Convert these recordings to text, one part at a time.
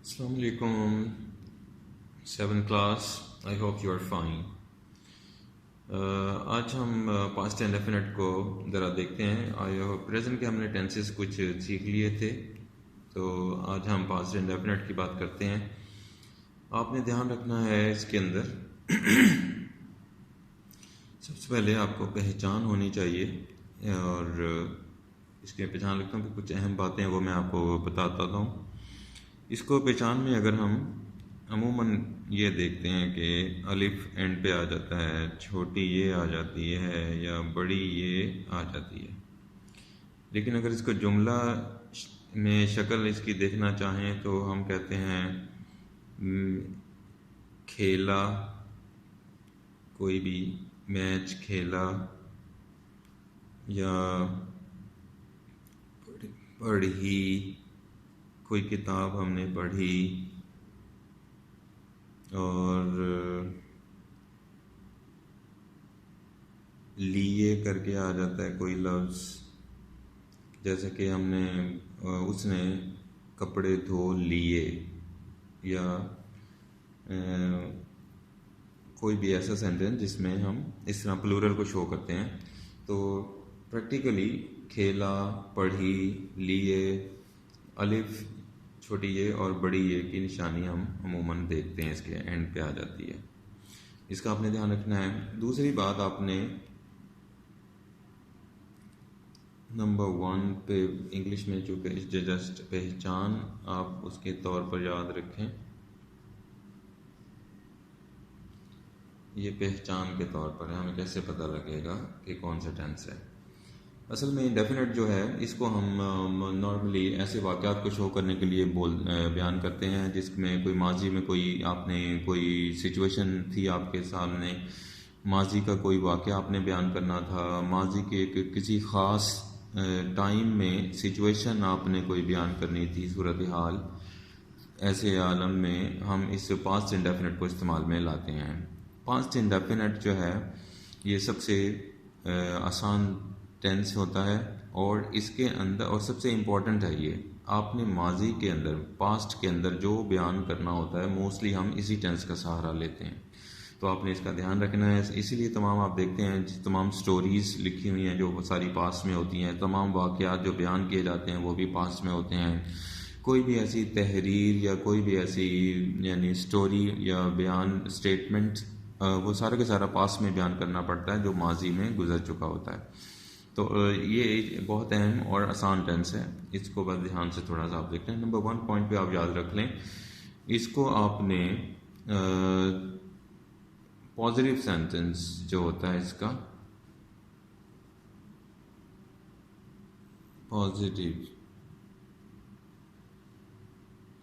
Assalamualaikum, 7th class. I hope you are fine. आज हम past indefinite को ज़रा देखते हैं। प्रेजेंट के हमने टेंसेस कुछ सीख लिए थे, तो आज हम पास्ट इंडेफिनिट की बात करते हैं। आपने ध्यान रखना है इसके अंदर सबसे पहले आपको पहचान होनी चाहिए, और इसकी पहचान रखता हूँ कि कुछ अहम बातें वो मैं आपको बताता हूँ। इसको पहचान में अगर हम अमूमन ये देखते हैं कि अलिफ एंड पे आ जाता है, छोटी ये आ जाती है या बड़ी ये आ जाती है। लेकिन अगर इसको जुमला में शक्ल इसकी देखना चाहें तो हम कहते हैं खेला, कोई भी मैच खेला, या पढ़ी, कोई किताब हमने पढ़ी, और लिए करके आ जाता है कोई लफ्ज़, जैसे कि हमने उसने कपड़े धो लिए, या कोई भी ऐसा सेंटेंस जिसमें हम इस तरह प्लूरल को शो करते हैं। तो प्रैक्टिकली खेला, पढ़ी, लिए, अलिफ छोटी ये और बड़ी ये की निशानी हम अमूमन देखते हैं, इसके एंड पे आ जाती है। इसका आपने ध्यान रखना है। दूसरी बात, आपने नंबर 1 पे इंग्लिश में जो जस्ट पहचान, आप उसके तौर पर याद रखें। ये पहचान के तौर पर है, हमें कैसे पता लगेगा कि कौन सा टेंस है। असल में इंडेफिनिट जो है, इसको हम नॉर्मली ऐसे वाक़यात को शो करने के लिए बयान करते हैं जिसमें कोई माजी में आपने कोई सिचुएशन थी आपके सामने, माजी का कोई वाक़या आपने बयान करना था, माजी के किसी ख़ास टाइम में सिचुएशन आपने कोई बयान करनी थी, सूरत हाल। ऐसे आलम में हम इस पास्ट इंडेफिनिट को इस्तेमाल में लाते हैं। पास्ट इंडेफिनिट जो है ये सबसे आसान टेंस होता है, और इसके अंदर और सबसे इम्पॉर्टेंट है ये। आपने माजी के अंदर, पास्ट के अंदर जो बयान करना होता है, मोस्टली हम इसी टेंस का सहारा लेते हैं। तो आपने इसका ध्यान रखना है। इसीलिए तमाम आप देखते हैं तमाम स्टोरीज़ लिखी हुई हैं जो सारी पास्ट में होती हैं, तमाम वाक़यात जो बयान किए जाते हैं वो भी पास्ट में होते हैं। कोई भी ऐसी तहरीर या कोई भी ऐसी यानी स्टोरी या बयान स्टेटमेंट, वो सारा के सारा पास्ट में बयान करना पड़ता है जो माजी में गुजर चुका होता है। तो ये बहुत अहम और आसान टेंस है, इसको बस ध्यान से थोड़ा सा आप देखते हैं। नंबर 1 पॉइंट पे आप याद रख लें, इसको आपने पॉजिटिव सेंटेंस जो होता है, इसका पॉजिटिव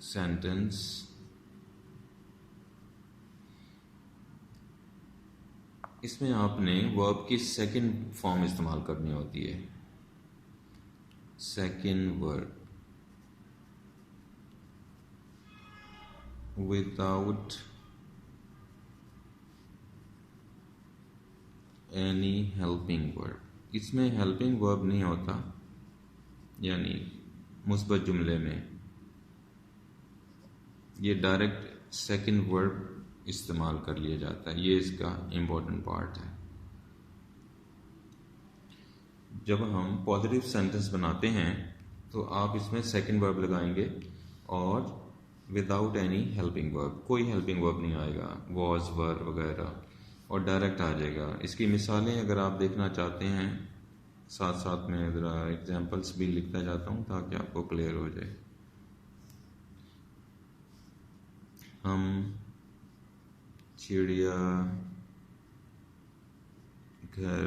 सेंटेंस इसमें आपने वर्ब की सेकंड फॉर्म इस्तेमाल करनी होती है। Second verb without any helping verb. इसमें हेल्पिंग वर्ब नहीं होता, यानी मुस्बत जुमले में ये डायरेक्ट सेकंड वर्ब इस्तेमाल कर लिया जाता है। ये इसका इम्पोर्टेंट पार्ट है। जब हम पॉजिटिव सेंटेंस बनाते हैं तो आप इसमें सेकंड वर्ब लगाएंगे और विदाउट एनी हेल्पिंग वर्ब, कोई हेल्पिंग वर्ब नहीं आएगा, वॉज, वर वगैरह, और डायरेक्ट आ जाएगा। इसकी मिसालें अगर आप देखना चाहते हैं, साथ साथ में ज़रा एग्जांपल्स भी लिखता जाता हूँ ताकि आपको क्लियर हो जाए। हम चिड़िया घर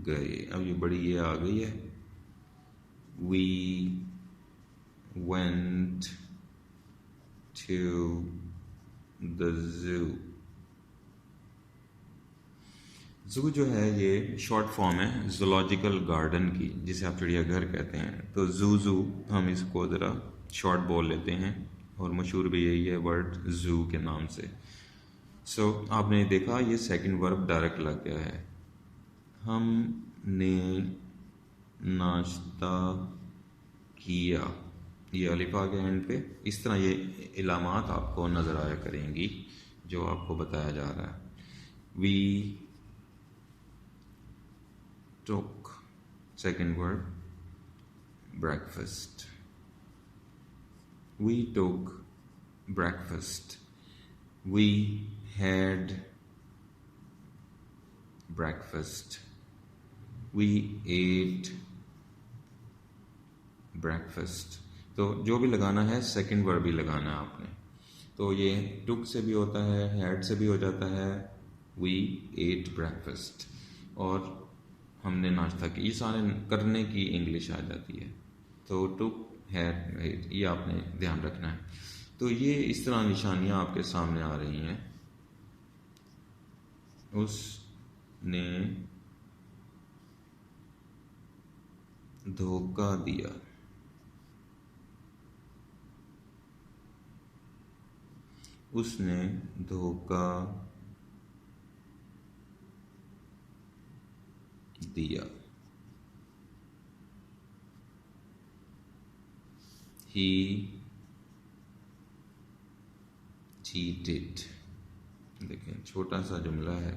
गए, अब ये बड़ी ये आ गई है। We went to the zoo. Zoo जो है ये शॉर्ट फॉर्म है ज़ूलॉजिकल गार्डन की, जिसे आप चिड़ियाघर कहते हैं। तो ज़ू हम इसको ज़रा शॉर्ट बोल लेते हैं, और मशहूर भी यही है वर्ड ज़ू के नाम से। सो आपने देखा ये सेकंड वर्ब डायरेक्ट लग गया है। हमने नाश्ता किया, ये अलिफ आ गया एंड पे। इस तरह ये इलामात आपको नज़र आया करेंगी जो आपको बताया जा रहा है। We took, second word breakfast. We took breakfast. We had breakfast. We ate breakfast. तो जो भी लगाना है सेकंड वर्ब भी लगाना है आपने। तो ये took से भी होता है, had से भी हो जाता है, we ate breakfast, और हमने नाश्ता किया। ये सारे करने की इंग्लिश आ जाती है। तो टुक, हैड, ये आपने ध्यान रखना है। तो ये इस तरह निशानियां आपके सामने आ रही हैं। उसने धोखा दिया, उसने धोखा दिया। He cheated. देखें छोटा सा जुमला है,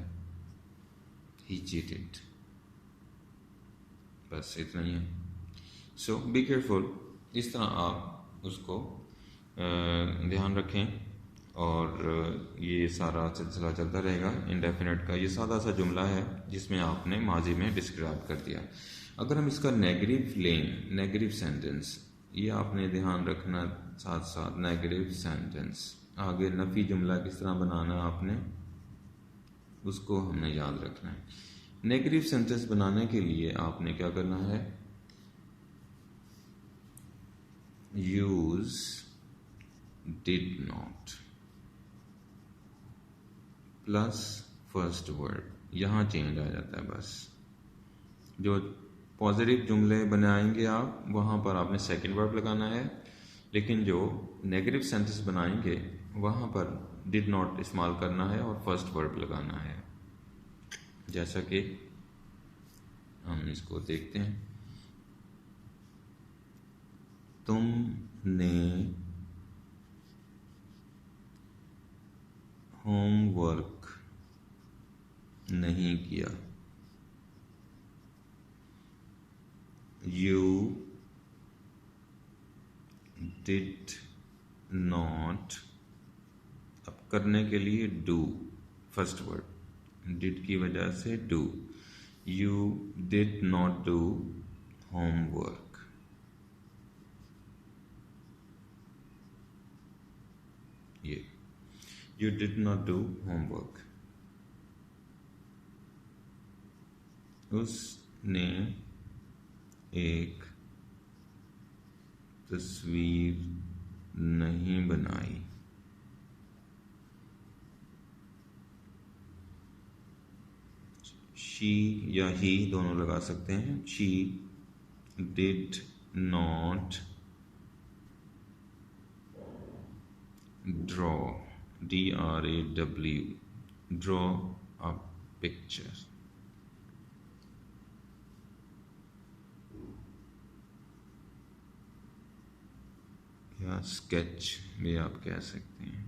he cheated, बस इतना ही है। सो बी केयरफुल। इस तरह आप उसको ध्यान रखें, और ये सारा सिलसिला चलता रहेगा। इंडेफिनेट का ये सादा सा जुमला है जिसमें आपने माजी में डिस्क्राइब कर दिया। अगर हम इसका नेगेटिव लें, नेगेटिव सेंटेंस, ये आपने ध्यान रखना। साथ साथ नेगेटिव सेंटेंस, आगे नफ़ी जुमला किस तरह बनाना है आपने, उसको हमने याद रखना है। नेगेटिव सेंटेंस बनाने के लिए आपने क्या करना है, use did not plus first word, यहाँ चेंज आ जाता है। बस जो पॉजिटिव जुमले बनाएंगे आप, वहाँ पर आपने सेकंड वर्ब लगाना है, लेकिन जो नेगेटिव सेंटेंस बनाएंगे वहाँ पर डिड नॉट इस्तेमाल करना है और फर्स्ट वर्ब लगाना है। जैसा कि हम इसको देखते हैं, तुमने होमवर्क नहीं किया, you did not, अब करने के लिए do, फर्स्ट वर्ड did की वजह से do, you did not do homework, ये you did not do homework। उसने एक तस्वीर नहीं बनाई, शी या ही दोनों लगा सकते हैं। She did not draw, DRAW, draw a picture, या स्केच भी आप कह सकते हैं।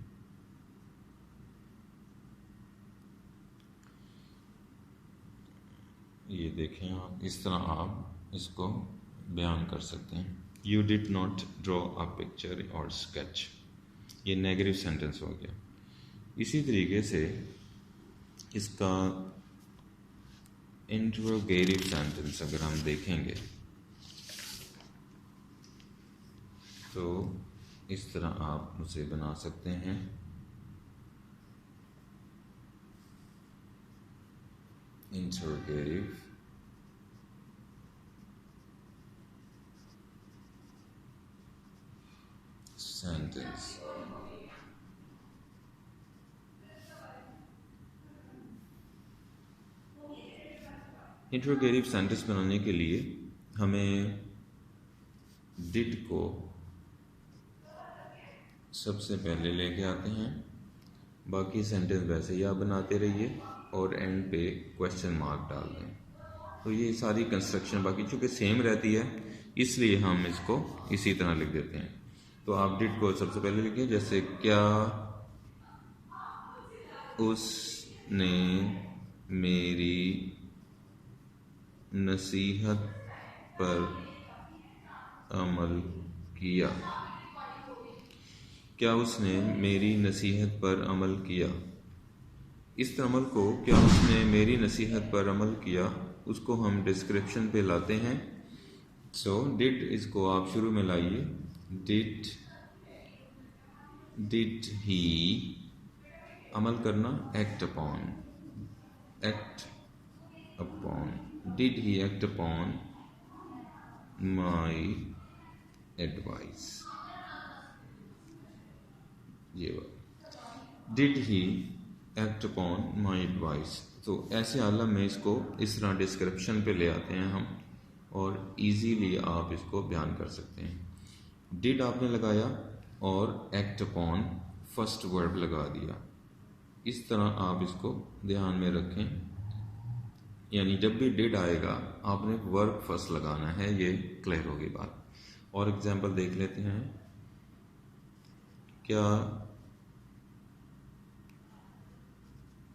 ये देखें आप, इस तरह आप इसको बयान कर सकते हैं। You did not draw a picture और स्केच, ये नेगेटिव सेंटेंस हो गया। इसी तरीके से इसका इंट्रोगेटिव सेंटेंस अगर हम देखेंगे तो इस तरह आप उसे बना सकते हैं। इंट्रोगेटिव सेंटेंस, इंट्रोगेटिव सेंटेंस बनाने के लिए हमें डिड को सबसे पहले लेके आते हैं, बाकी सेंटेंस वैसे ही आप बनाते रहिए और एंड पे क्वेश्चन मार्क डाल दें। तो ये सारी कंस्ट्रक्शन बाकी चूँकि सेम रहती है इसलिए हम इसको इसी तरह लिख देते हैं। तो आप डिड को सबसे पहले लिखिए, जैसे क्या उसने मेरी नसीहत पर अमल किया। क्या उसने मेरी नसीहत पर अमल किया। इस अमल को, क्या उसने मेरी नसीहत पर अमल किया, उसको हम डिस्क्रिप्शन पे लाते हैं। सो डिड इसको आप शुरू में लाइए। डिड ही, अमल करना, act upon, act upon, did he act upon my advice. ये बात, did he act upon my advice. तो ऐसे आलम में इसको इस तरह डिस्क्रिप्शन पे ले आते हैं हम, और इजीली आप इसको बयान कर सकते हैं। डिड आपने लगाया और एक्ट अपॉन फर्स्ट वर्ब लगा दिया। इस तरह आप इसको ध्यान में रखें, यानी जब भी डिड आएगा आपने वर्ब फर्स्ट लगाना है। ये क्लियर होगी बात। और एग्जांपल देख लेते हैं। क्या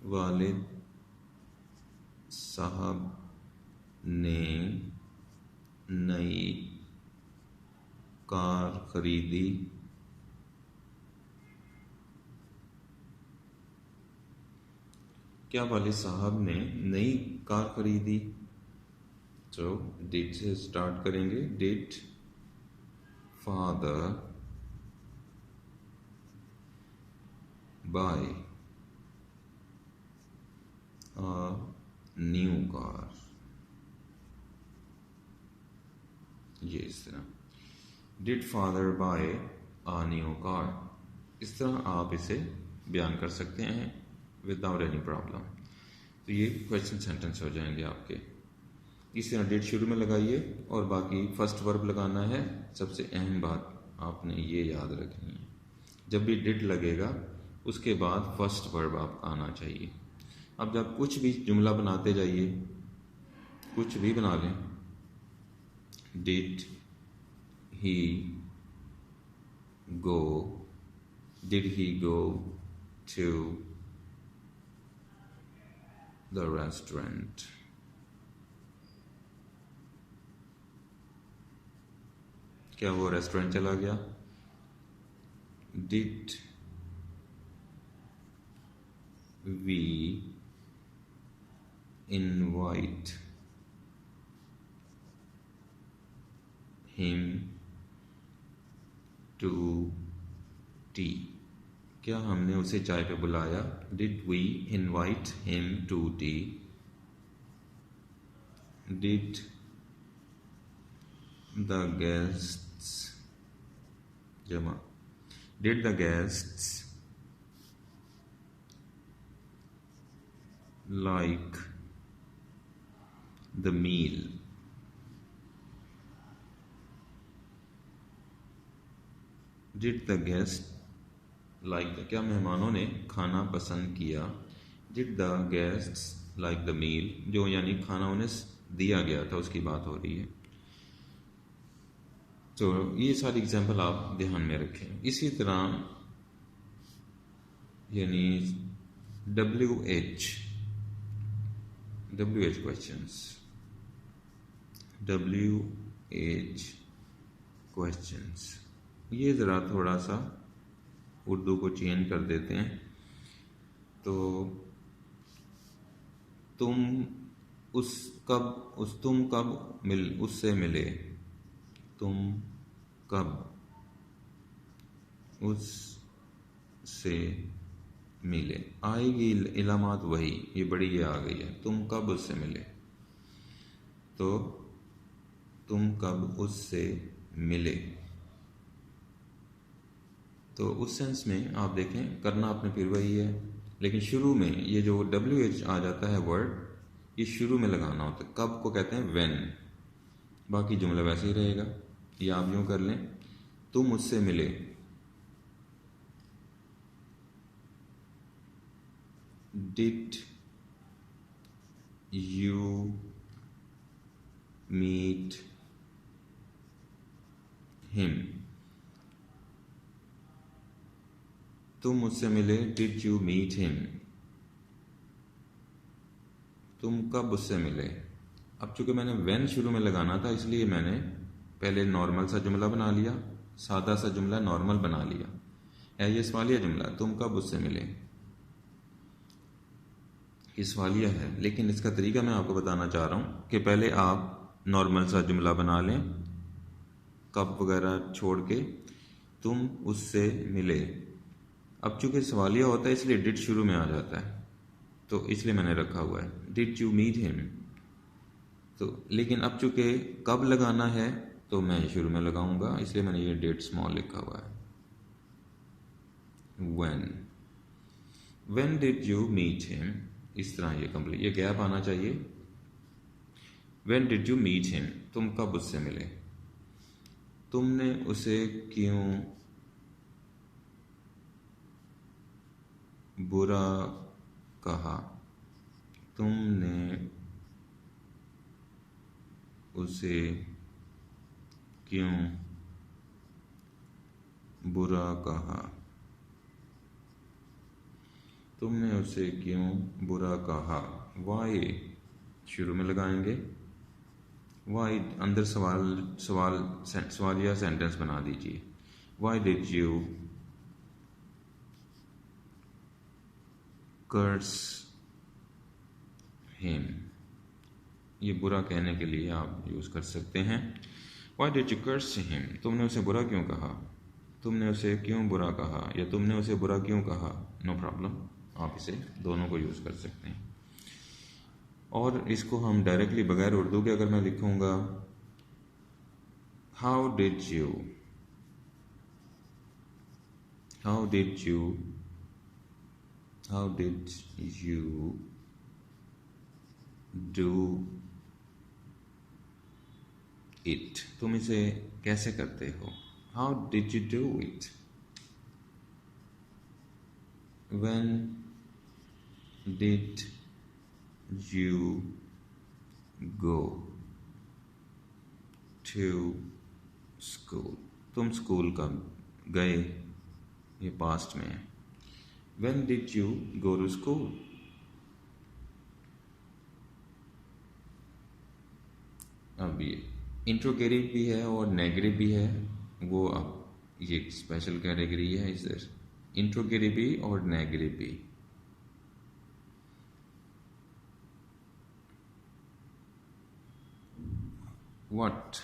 वालिद साहब ने नई कार खरीदी। क्या वालिद साहब ने नई कार खरीदी। तो डिड से स्टार्ट करेंगे। Did father bye a new car। ये इस तरह, did father bye a new car। इस तरह आप इसे बयान कर सकते हैं विदाउट एनी प्रॉब्लम। तो ये क्वेश्चन सेंटेंस हो जाएंगे आपके। इस तरह डिड शुरू में लगाइए और बाकी फर्स्ट वर्ब लगाना है। सबसे अहम बात आपने ये याद रखनी है, जब भी डिड लगेगा उसके बाद फर्स्ट वर्ब आपका आना चाहिए। अब जब कुछ भी जुमला बनाते जाइए, कुछ भी बना लें। Did he go, did he go to the restaurant. क्या वो रेस्टोरेंट चला गया। Did we invite him to tea. क्या हमने उसे चाय पे बुलाया। Did we invite him to tea. Did the guests, जमा, did the guests like the meal। Did the guest like the, क्या मेहमानों ने खाना पसंद किया। Did the guests like the meal, जो यानी खाना उन्हें दिया गया था उसकी बात हो रही है। तो ये सारी एग्जाम्पल आप ध्यान में रखें। इसी तरह यानी WH questions, WH questions, ये ज़रा थोड़ा सा उर्दू को चेंज कर देते हैं। तो तुम कब उससे मिले। तुम कब उससे मिले। आएगी इलामात वही, ये बड़ी ये आ गई है। तुम कब उससे मिले, तो तुम कब उससे मिले। तो उस सेंस में आप देखें करना आपने फिर वही है, लेकिन शुरू में ये जो WH आ जाता है वर्ड, ये शुरू में लगाना होता है। कब को कहते हैं व्हेन, बाकी जुमला वैसे ही रहेगा। ये आप यूँ कर लें, तुम उससे मिले। Did you meet him। तुम उससे मिले, डिड यू मीट हिम, तुम कब उससे मिले। अब चूंकि मैंने व्हेन शुरू में लगाना था इसलिए मैंने पहले नॉर्मल सा जुमला बना लिया, सादा सा जुमला नॉर्मल बना लिया। है ये सवालिया जुमला, तुम कब उससे मिले, ये सवालिया है, लेकिन इसका तरीका मैं आपको बताना चाह रहा हूँ कि पहले आप नॉर्मल सा जुमला बना लें, कब वगैरह छोड़ के, तुम उससे मिले। अब चूंकि सवालिया होता है इसलिए डिड शुरू में आ जाता है, तो इसलिए मैंने रखा हुआ है डिड यू मीट हिम। तो लेकिन अब चूंकि कब लगाना है तो मैं शुरू में लगाऊंगा, इसलिए मैंने ये डिड स्मॉल लिखा हुआ है। When did you meet him, इस तरह ये कंप्लीट, ये गैप आना चाहिए। When did you meet him, तुम कब उससे मिले, तुमने उसे क्यों बुरा कहा, तुमने उसे क्यों बुरा कहा, तुमने उसे क्यों बुरा कहा। वाई शुरू में लगाएंगे, वाई अंदर सवालिया सेंटेंस बना दीजिए। Why did you curse him, ये बुरा कहने के लिए आप यूज़ कर सकते हैं। Why did you curse him, तुमने उसे बुरा क्यों कहा, तुमने उसे क्यों बुरा कहा, या तुमने उसे बुरा क्यों कहा। नो प्रॉब्लम, आप इसे दोनों को यूज़ कर सकते हैं। और इसको हम डायरेक्टली बगैर उर्दू के अगर मैं लिखूँगा, how did you, how did you, how did you do it, तुम इसे कैसे करते हो। How did you do it. When did you go to school, तुम स्कूल कब गए, ये पास्ट में है। When did you go to school. अब ये इंट्रोगेटिव भी है और नेगेटिव भी है, वो अब ये स्पेशल कैटेगरी है इधर, इंट्रोगेटिव भी और नेगेटिव भी। What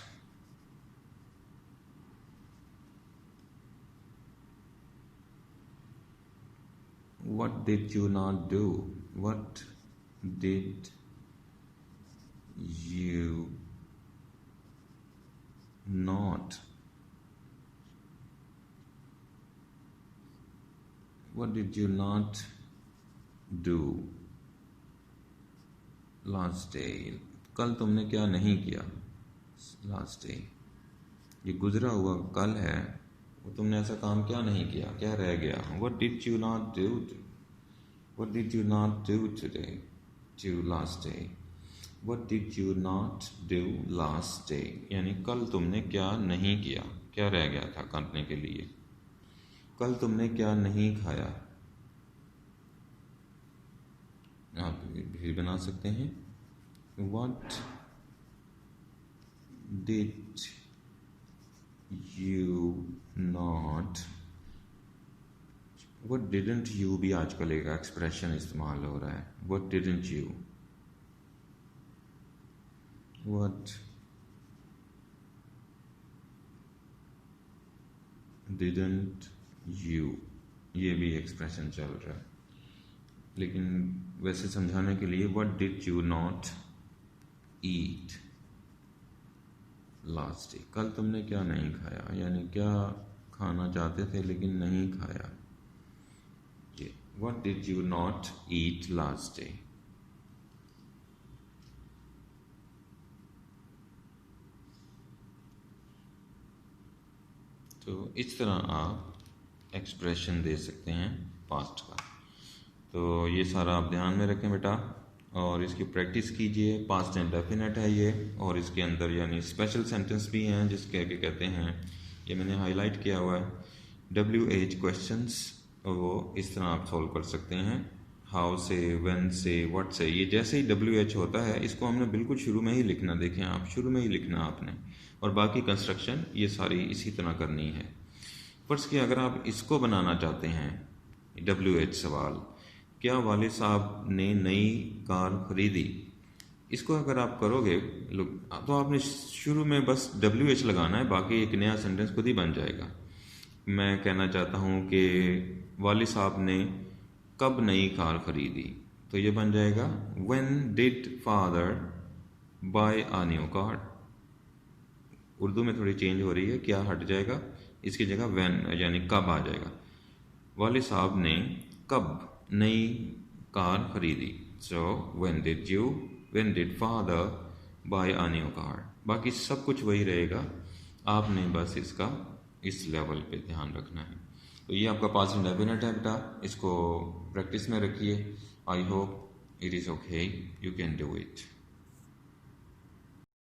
did you not do, what did you not, what did you not do last day, कल तुमने क्या नहीं किया। लास्ट डे ये गुजरा हुआ कल है, वो तुमने ऐसा काम क्या नहीं किया, क्या रह गया। What did you not do, what did you not do today, to last day, what did you not do last day, यानी कल तुमने क्या नहीं किया, क्या रह गया था करने के लिए। कल तुमने क्या नहीं खाया, आप भी बना सकते हैं। What did you not, what didn't you भी आजकल एक एक्सप्रेशन इस्तेमाल हो रहा है। What didn't you, what didn't you, ये भी एक्सप्रेशन चल रहा है, लेकिन वैसे समझाने के लिए what did you not eat last day, कल तुमने क्या नहीं खाया, यानी क्या खाना चाहते थे लेकिन नहीं खाया। ये what did you not eat last day. तो इस तरह आप एक्सप्रेशन दे सकते हैं पास्ट का। तो ये सारा आप ध्यान में रखें बेटा, और इसकी प्रैक्टिस कीजिए। पास्ट इंडेफिनिट है ये, और इसके अंदर यानी स्पेशल सेंटेंस भी हैं जिसके आगे कहते हैं, ये मैंने हाईलाइट किया हुआ है, WH क्वेश्चंस वो इस तरह आप सॉल्व कर सकते हैं। हाउ से, व्हेन से, व्हाट से, ये जैसे ही WH होता है इसको हमने बिल्कुल शुरू में ही लिखना, देखें आप, शुरू में ही लिखना आपने, और बाकी कंस्ट्रक्शन ये सारी इसी तरह करनी है। फर्ज कि अगर आप इसको बनाना चाहते हैं WH सवाल, क्या वालिद साहब ने नई कार खरीदी, इसको अगर आप करोगे तो आपने शुरू में बस WH लगाना है, बाकी एक नया सेंटेंस खुद ही बन जाएगा। मैं कहना चाहता हूँ कि वालिद साहब ने कब नई कार खरीदी, तो ये बन जाएगा When did father buy a new car। Urdu में थोड़ी चेंज हो रही है, क्या हट जाएगा, इसकी जगह when यानी कब आ जाएगा। वालिद साहब ने कब नई कार खरीदी, सो when did father buy a new car। बाकी सब कुछ वही रहेगा, आपने बस इसका इस लेवल पे ध्यान रखना है। तो ये आपका पास्ट इंडेफिनिट है बेटा, इसको प्रैक्टिस में रखिए। I hope it is okay, you can do it.